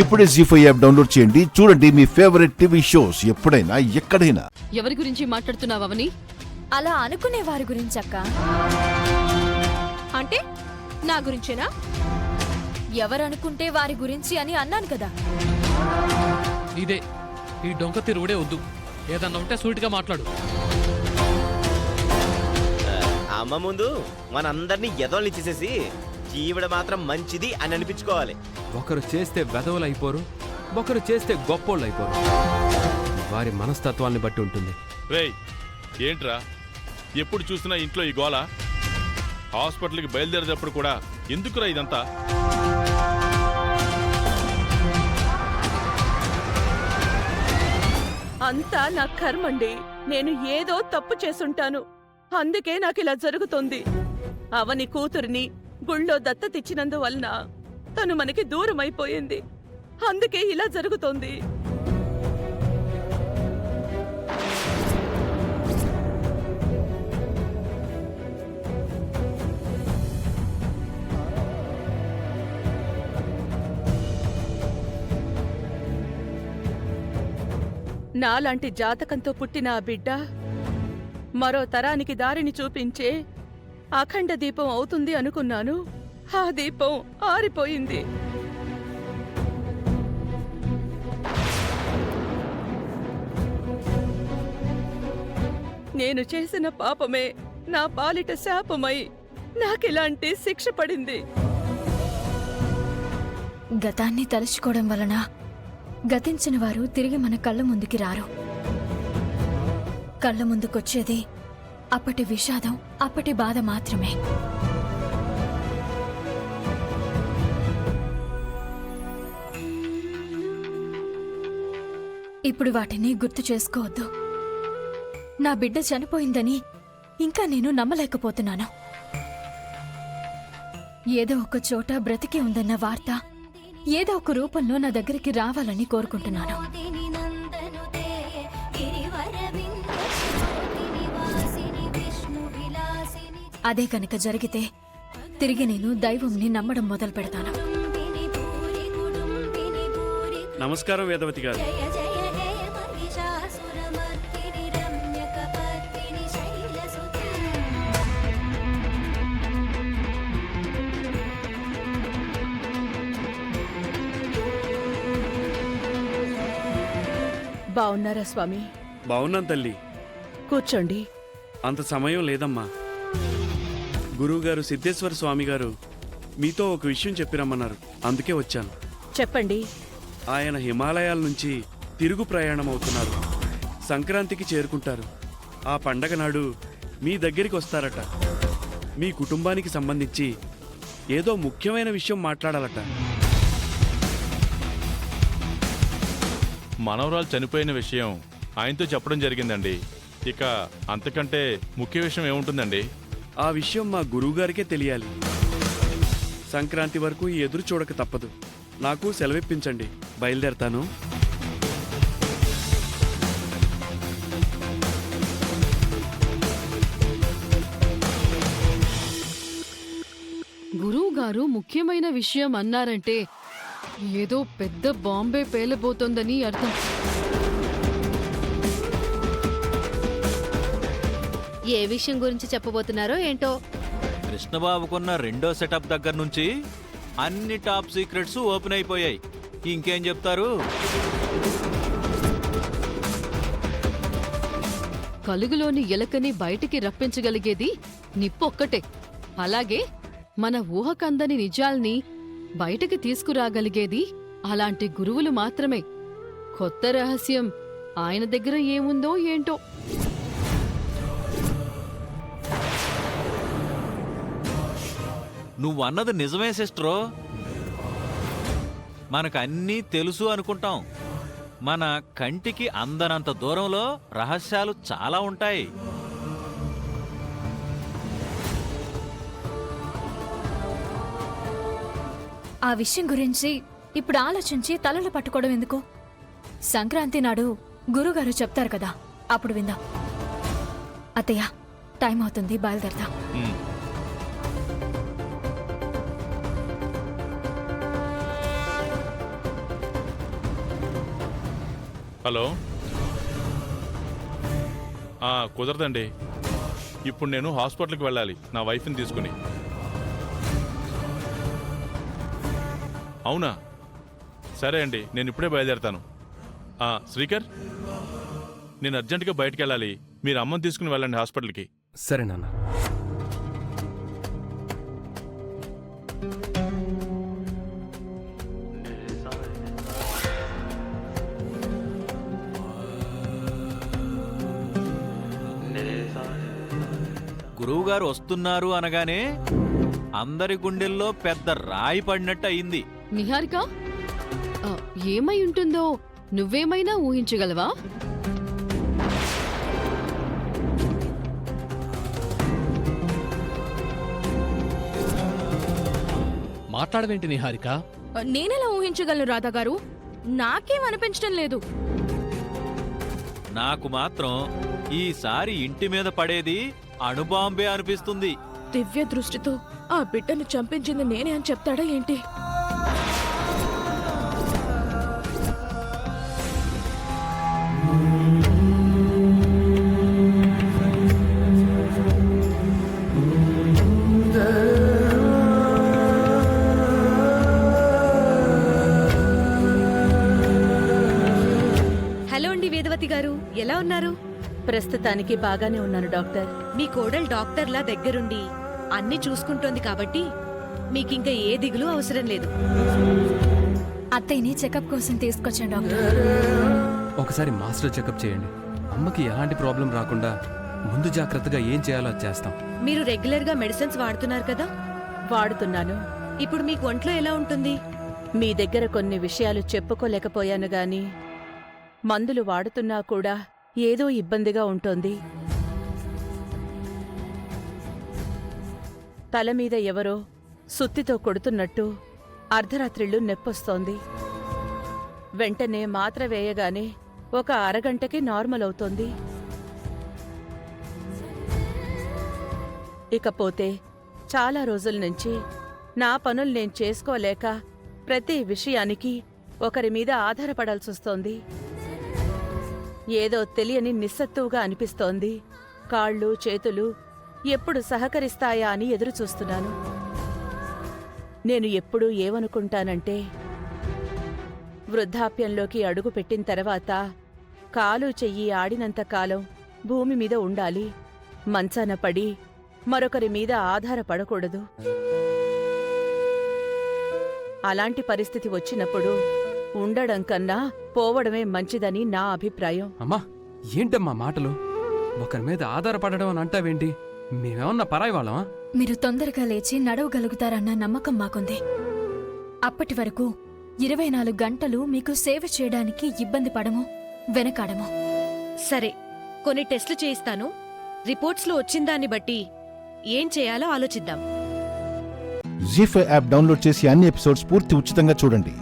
ఇప్పుడే జీ5 app download చేయండి. చూడండి మీ ఫేవరెట్ టీవీ షోస్ ఎప్పుడైనా ఎక్కడైనా. ఎవరి గురించి మాట్లాడుతున్నావు అవని? అలా అనుకునే వారి గురించక్క. అంటే నా గురించేనా? ఎవరనుకుంటే వారి గురించి అని అన్నాను కదా. ఇదే ఈ డొంక తిరుగుడే వద్దు. ఏదన్నా ఉంటే సూటిగా మాట్లాడు. అమ్మ ముందు మనందరినీ ఎదోల్ని చేసేసి జీవిడ మాత్రం మంచిది అని అనిపించుకోవాలి. ఒకరు చేస్తే వెధవులు అయిపోరు, ఒకరు చేస్తే గొప్పోళ్ళు అయిపోరు. వారి మనస్తత్వాన్ని బట్టి ఉంటుంది. రేయ్ ఏంట్రా ఎప్పుడు చూసినా ఇంట్లో ఈ గోల? హాస్పిటల్కి బయలుదేరేటప్పుడు కూడా ఎందుకురా ఇదంతా? అంతా నా కర్మండి. నేను ఏదో తప్పు చేసుంటాను, అందుకే నాకిలా జరుగుతోంది. అవని కూతురిని గుళ్ళో దత్తతిచ్చినందువలన తను మనకి దూరం అయిపోయింది. అందుకే ఇలా జరుగుతోంది. నాలాంటి జాతకంతో పుట్టిన ఆ బిడ్డ మరో తరానికి దారిని చూపించే అఖండ దీపం అవుతుంది అనుకున్నాను. ఆ దీపం ఆరిపోయింది. నేను చేసిన పాపమే నా పాలిట శాపమై నాకిలాంటి శిక్ష పడింది. గతాన్ని తలుచుకోవడం వలన గతించిన వారు తిరిగి మన కళ్ళ ముందుకి రారు. కళ్ళ ముందుకొచ్చేది అప్పటి విషాదం, అప్పటి బాధ మాత్రమే. ఇప్పుడు వాటిని గుర్తు చేసుకోవద్దు. నా బిడ్డ చనిపోయిందని ఇంకా నేను నమ్మలేకపోతున్నాను. ఏదో ఒక చోట బ్రతికి ఉందన్న వార్త ఏదో ఒక రూపంలో నా దగ్గరికి రావాలని కోరుకుంటున్నాను. అదే కనుక జరిగితే తిరిగి నేను దైవంని నమ్మడం మొదలు పెడతాను. నమస్కారం వేదవతి గారు. బావున్నారా స్వామి? బావున్నాను తల్లి. కూర్చోండి. అంత సమయం లేదమ్మా. గురువుగారు సిద్ధేశ్వర స్వామి గారు మీతో ఒక విషయం చెప్పిరమ్మన్నారు, అందుకే వచ్చాను. చెప్పండి. ఆయన హిమాలయాల నుంచి తిరుగు ప్రయాణం అవుతున్నారు. సంక్రాంతికి చేరుకుంటారు. ఆ పండగ నాడు మీ దగ్గరికి వస్తారట. మీ కుటుంబానికి సంబంధించి ఏదో ముఖ్యమైన విషయం మాట్లాడాలట. మనవరాలు చనిపోయిన విషయం ఆయనతో చెప్పడం జరిగిందండి. ఇక అంతకంటే ముఖ్య విషయం ఏముంటుందండి? ఆ విషయం మా గురువుగారికే తెలియాలి. సంక్రాంతి వరకు ఎదురు చూడక తప్పదు. నాకు సెలవిప్పించండి, బయలుదేరతాను. గురువుగారు ముఖ్యమైన విషయం అన్నారంటే ఏదో పెద్ద బాంబే పేలబోతోందని అర్థం. ఏ విషయం గురించి చెప్పబోతున్నారో ఏంటో. కృష్ణబాబుకున్న రెండో సెటప్ దగ్గర నుంచి అన్ని టాప్ సీక్రెట్స్ ఓపెన్ అయిపోయాయి. ఇంకేం చెప్తారు? కలుగులోని ఎలకని బయటికి రప్పించగలిగేది నిప్పొక్కటే. అలాగే మన ఊహకందని నిజాల్ని బయటకి తీసుకురాగలిగేది అలాంటి గురువులు మాత్రమే. కొత్త రహస్యం ఆయన దగ్గర ఏముందో ఏంటో. నువ్వన్నది నిజమే సిస్టరో. మనకు అన్నీ తెలుసు అనుకుంటాం. మన కంటికి అందనంత దూరంలో రహస్యాలు చాలా ఉంటాయి. ఆ విషయం గురించి ఇప్పుడు ఆలోచించి తలలు పట్టుకోవడం ఎందుకు? సంక్రాంతి నాడు గురుగారు చెప్తారు కదా, అప్పుడు విందాం. అత్తయ్య, టైం అవుతుంది, బయలుదేరదాం. హలో కుదరదండి. ఇప్పుడు నేను హాస్పిటల్కి వెళ్ళాలి నా వైఫ్ని తీసుకుని. అవునా, సరే అండి, నేను ఇప్పుడే బయలుదేరతాను. శ్రీకర్, నేను అర్జెంటుగా బయటికి వెళ్ళాలి. మీరు అమ్మని తీసుకుని వెళ్ళండి హాస్పిటల్కి. సరే నాన్న. గురువుగారు వస్తున్నారు అనగానే అందరి గుండెల్లో పెద్ద రాయి పడినట్టు అయింది. నిహారిక, ఏమై ఉంటుందో నువ్వేమైనా ఊహించగలవా? మాట్లాడవేంటి నిహారిక? నేనెలా ఊహించగలను రాధా గారు? నాకేం అనిపించడం లేదు. నాకు మాత్రం ఈసారి ఇంటి మీద పడేది అణుబాంబే అనిపిస్తుంది. దివ్య దృష్టితో ఆ బిడ్డను చంపించింది నేనే అని చెప్తాడా ఏంటి? హలో అండి వేదవతి గారు, ఎలా ఉన్నారు? ప్రస్తుతానికి బాగానే ఉన్నాను డాక్టర్. మీ కోడలు డాక్టర్లా దగ్గరుండి అన్ని చూసుకుంటోంది కాబట్టి మీకింక ఏ దిగులు అవసరం లేదు. అత్తయ్యని చెకప్ కోసం తీసుకొచ్చాను డాక్టర్. ఒకసారి మాస్టర్ చెకప్ చేయండి. అమ్మకి ఎలాంటి ప్రాబ్లం రాకుండా ముందు జాగ్రత్తగా ఏం చేయాలో అది చేస్తాం. మీరు రెగ్యులర్గా మెడిసిన్స్ వాడుతున్నారు కదా? వాడుతున్నాను. ఇప్పుడు మీకు ఒంట్లో ఎలా ఉంటుంది? మీ దగ్గర కొన్ని విషయాలు చెప్పుకోలేకపోయాను గాని మందులు వాడుతున్నా కూడా ఏదో ఇబ్బందిగా ఉంటోంది. తల మీద ఎవరో సుత్తితో కొడుతున్నట్టు అర్ధరాత్రిళ్ళు నొప్పొస్తోంది. వెంటనే మాత్ర వేయగానే ఒక అరగంటకి నార్మల్ అవుతోంది. ఇకపోతే చాలా రోజుల నుంచి నా పనులు నేను చేసుకోలేక ప్రతి విషయానికి ఒకరి మీద ఆధారపడాల్సొస్తోంది. ఏదో తెలియని నిస్సత్తువుగా అనిపిస్తోంది. కాళ్ళు చేతులు ఎప్పుడు సహకరిస్తాయా అని ఎదురుచూస్తున్నాను. నేను ఎప్పుడూ ఏమనుకుంటానంటే, వృద్ధాప్యంలోకి అడుగు పెట్టిన తర్వాత కాలు చెయ్యి ఆడినంతకాలం భూమి మీద ఉండాలి, మంచాన పడి మరొకరి మీద ఆధారపడకూడదు. అలాంటి పరిస్థితి వచ్చినప్పుడు ఉండడం కన్నా పోవడమే మంచిదని నా అభిప్రాయం. అమ్మా, ఏంటమ్మా మాటలు? ఒకరి మీద ఆధారపడడం అని అంటావేంటి? మేమేమన్నా పరాయి వాళ్ళమా? మీరు తొందరగా లేచి నడవగలుగుతారన్న నమ్మకం మాకుంది. అప్పటి వరకు 24 గంటలు మీకు సేవ చేయడానికి ఇబ్బంది పడము, వెనకాడము. సరే, కొన్ని టెస్టులు చేయిస్తాను. రిపోర్ట్స్లో వచ్చిందాన్ని బట్టి ఏం చేయాలో ఆలోచిద్దాం. జీ5 యాప్ డౌన్లోడ్ చేసి అన్ని ఎపిసోడ్స్ పూర్తి ఉచితంగా చూడండి.